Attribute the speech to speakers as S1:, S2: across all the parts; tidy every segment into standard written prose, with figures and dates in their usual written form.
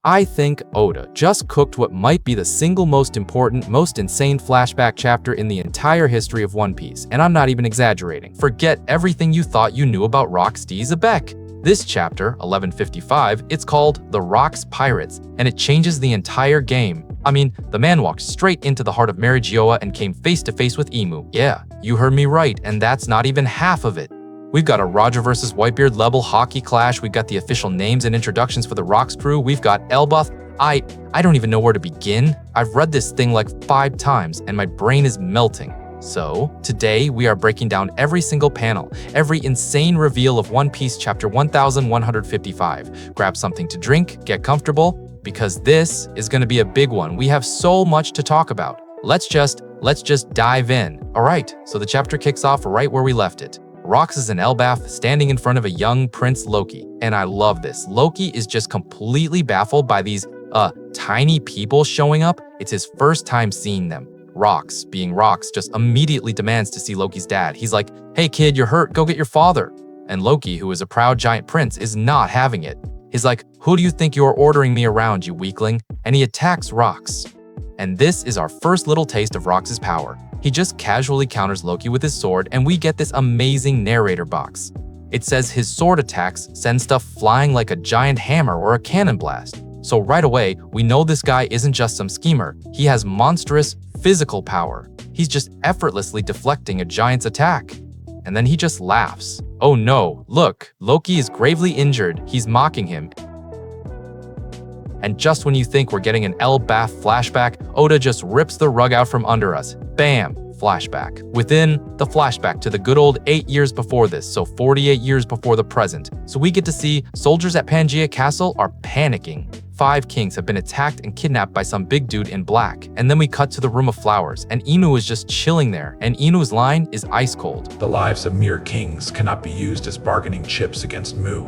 S1: I think Oda just cooked what might be the single most important, most insane flashback chapter in the entire history of One Piece, and I'm not even exaggerating. Forget everything you thought you knew about Rocks D. Xebec. This chapter, 1155, it's called The Rocks Pirates, and it changes the entire game. I mean, the man walked straight into the heart of Marigioa and came face to face with IMU. Yeah, you heard me right, and that's not even half of it. We've got a Roger versus Whitebeard level Haki clash. We've got the official names and introductions for the Rocks crew. We've got Elbaf. I don't even know where to begin. I've read this thing like 5 times and my brain is melting. So, today we are breaking down every single panel, every insane reveal of One Piece chapter 1155. Grab something to drink, get comfortable, because this is going to be a big one. We have so much to talk about. Let's just dive in. All right, so the chapter kicks off right where we left it. Rocks is an Elbaf standing in front of a young Prince Loki, and I love this. Loki is just completely baffled by these tiny people showing up. It's his first time seeing them. Rocks, being Rocks, just immediately demands to see Loki's dad. He's like, "Hey kid, you're hurt, go get your father." And Loki, who is a proud giant prince, is not having it. He's like, "Who do you think you're ordering me around, you weakling?" And he attacks Rocks. And this is our first little taste of Rocks' power. He just casually counters Loki with his sword, and we get this amazing narrator box. It says his sword attacks send stuff flying like a giant hammer or a cannon blast. So right away, we know this guy isn't just some schemer. He has monstrous physical power. He's just effortlessly deflecting a giant's attack. And then he just laughs. Oh no, look, Loki is gravely injured. He's mocking him. And just when you think we're getting an Elbaf flashback, Oda just rips the rug out from under us. Bam! Flashback. Within the flashback to the good old 8 years before this, so 48 years before the present. So we get to see soldiers at Pangaea Castle are panicking. 5 kings have been attacked and kidnapped by some big dude in black. And then we cut to the Room of Flowers, and Inu is just chilling there, and Inu's line is ice cold.
S2: "The lives of mere kings cannot be used as bargaining chips against Mu."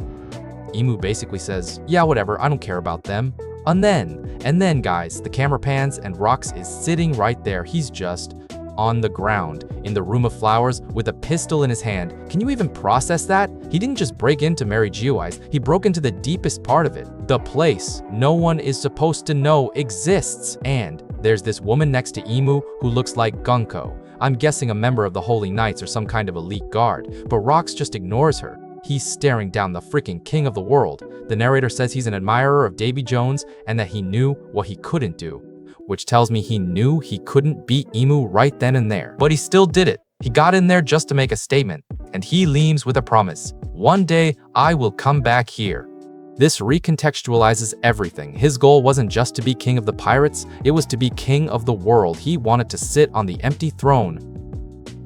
S1: Imu basically says, "Yeah, whatever, I don't care about them." And then guys, the camera pans and Rocks is sitting right there. He's just on the ground in the Room of Flowers with a pistol in his hand. Can you even process that? He didn't just break into Marigioa's, he broke into the deepest part of it. The place no one is supposed to know exists. And there's this woman next to Imu who looks like Gunko. I'm guessing a member of the Holy Knights or some kind of elite guard, but Rocks just ignores her. He's staring down the freaking king of the world. The narrator says he's an admirer of Davy Jones and that he knew what he couldn't do, which tells me he knew he couldn't beat Imu right then and there. But he still did it. He got in there just to make a statement, and he leaves with a promise. One day, I will come back here. This recontextualizes everything. His goal wasn't just to be king of the pirates, it was to be king of the world. He wanted to sit on the empty throne.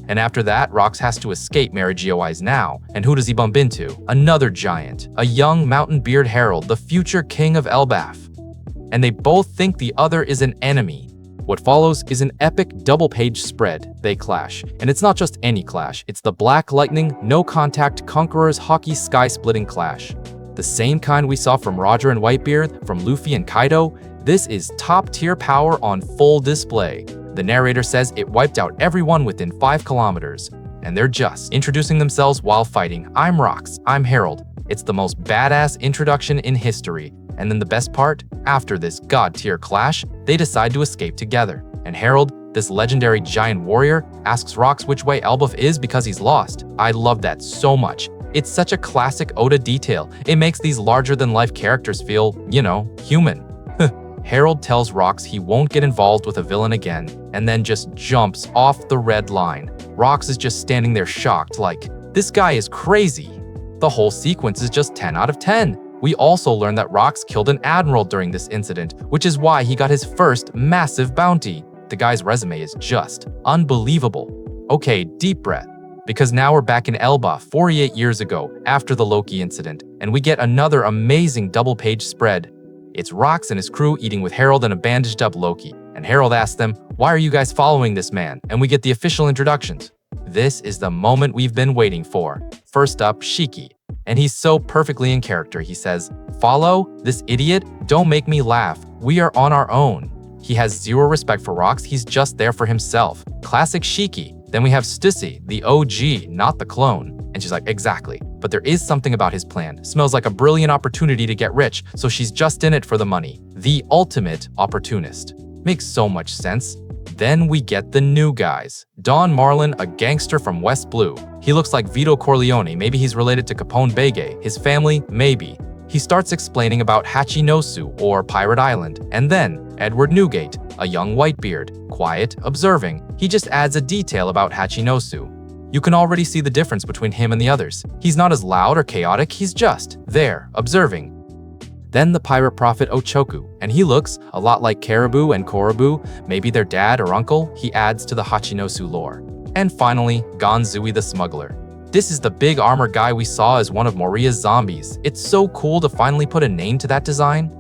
S1: And after that, Rocks has to escape Marigioa's now. And who does he bump into? Another giant, a young mountain beard herald, the future king of Elbaf. And they both think the other is an enemy. What follows is an epic double-page spread. They clash. And it's not just any clash, it's the Black Lightning, no-contact Conqueror's Haki sky-splitting clash. The same kind we saw from Roger and Whitebeard, from Luffy and Kaido. This is top-tier power on full display. The narrator says it wiped out everyone within 5 kilometers. And they're just introducing themselves while fighting. I'm Rocks, I'm Herald. It's the most badass introduction in history. And then the best part, after this god-tier clash, they decide to escape together. And Herald, this legendary giant warrior, asks Rocks which way Elbaf is because he's lost. I love that so much. It's such a classic Oda detail. It makes these larger-than-life characters feel, human. Herald tells Rocks he won't get involved with a villain again, and then just jumps off the red line. Rocks is just standing there shocked, like, this guy is crazy. The whole sequence is just 10 out of 10. We also learn that Rocks killed an admiral during this incident, which is why he got his first massive bounty. The guy's resume is just unbelievable. Okay, deep breath. Because now we're back in Elbaf 48 years ago, after the Loki incident, and we get another amazing double-page spread. It's Rocks and his crew eating with Herald and a bandaged-up Loki. And Herald asks them, "Why are you guys following this man?" And we get the official introductions. This is the moment we've been waiting for. First up, Shiki. And he's so perfectly in character. He says, "Follow? This idiot? Don't make me laugh. We are on our own." He has zero respect for Rocks. He's just there for himself. Classic Shiki. Then we have Stussy, the OG, not the clone. And she's like, "Exactly. But there is something about his plan. Smells like a brilliant opportunity to get rich, so she's just in it for the money. The ultimate opportunist. Makes so much sense. Then we get the new guys. Don Marlin, a gangster from West Blue. He looks like Vito Corleone. Maybe he's related to Capone Bege. His family, maybe. He starts explaining about Hachinosu, or Pirate Island. And then Edward Newgate, a young whitebeard. Quiet, observing. He just adds a detail about Hachinosu. You can already see the difference between him and the others. He's not as loud or chaotic, he's just there, observing. Then the pirate prophet Ochoku, and he looks a lot like Caribou and Korobu, maybe their dad or uncle. He adds to the Hachinosu lore. And finally, Gonzui the smuggler. This is the big armor guy we saw as one of Moria's zombies. It's so cool to finally put a name to that design.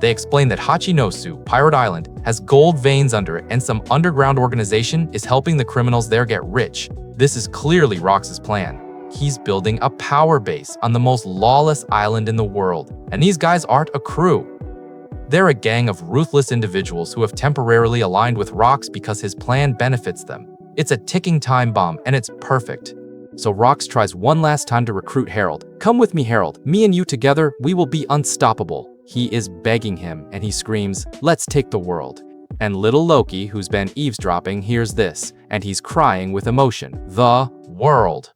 S1: They explain that Hachinosu, Pirate Island, has gold veins under it and some underground organization is helping the criminals there get rich. This is clearly Rox's plan. He's building a power base on the most lawless island in the world, and these guys aren't a crew. They're a gang of ruthless individuals who have temporarily aligned with Rox because his plan benefits them. It's a ticking time bomb, and it's perfect. So Rox tries one last time to recruit Harold. Come with me, Harold. Me and you together, we will be unstoppable. He is begging him, and he screams, "Let's take the world." And little Loki, who's been eavesdropping, hears this, and he's crying with emotion. The world.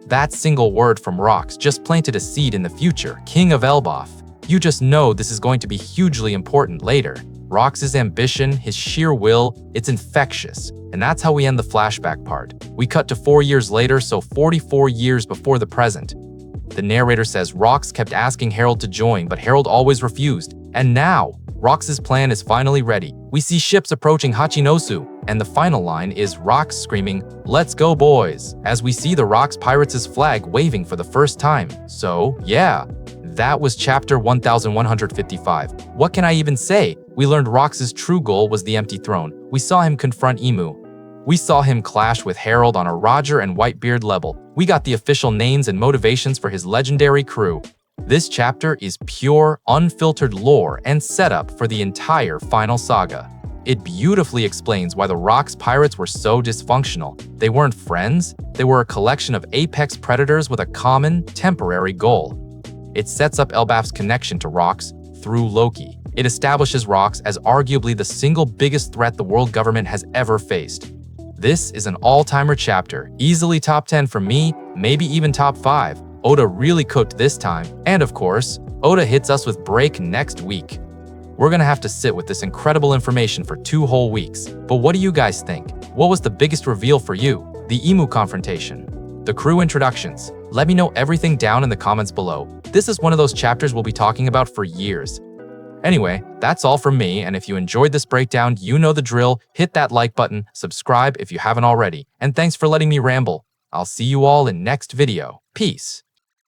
S1: That single word from Rox just planted a seed in the future, King of Elbaf. You just know this is going to be hugely important later. Rox's ambition, his sheer will, it's infectious. And that's how we end the flashback part. We cut to 4 years later, so 44 years before the present. The narrator says Rox kept asking Harold to join, but Harold always refused. And now, Rox's plan is finally ready. We see ships approaching Hachinosu, and the final line is Rox screaming, "Let's go, boys," as we see the Rox Pirates' flag waving for the first time. So, yeah, that was chapter 1155. What can I even say? We learned Rox's true goal was the empty throne. We saw him confront IMU. We saw him clash with Harold on a Roger and Whitebeard level. We got the official names and motivations for his legendary crew. This chapter is pure, unfiltered lore and setup for the entire final saga. It beautifully explains why the Rox pirates were so dysfunctional. They weren't friends, they were a collection of apex predators with a common, temporary goal. It sets up Elbaf's connection to Rox through Loki. It establishes Rox as arguably the single biggest threat the world government has ever faced. This is an all-timer chapter, easily top 10 for me, maybe even top 5. Oda really cooked this time, and of course, Oda hits us with break next week. We're gonna have to sit with this incredible information for 2 whole weeks. But what do you guys think? What was the biggest reveal for you? The IMU confrontation? The crew introductions? Let me know everything down in the comments below. This is one of those chapters we'll be talking about for years. Anyway, that's all from me, and if you enjoyed this breakdown, you know the drill. Hit that like button, subscribe if you haven't already, and thanks for letting me ramble. I'll see you all in next video. Peace.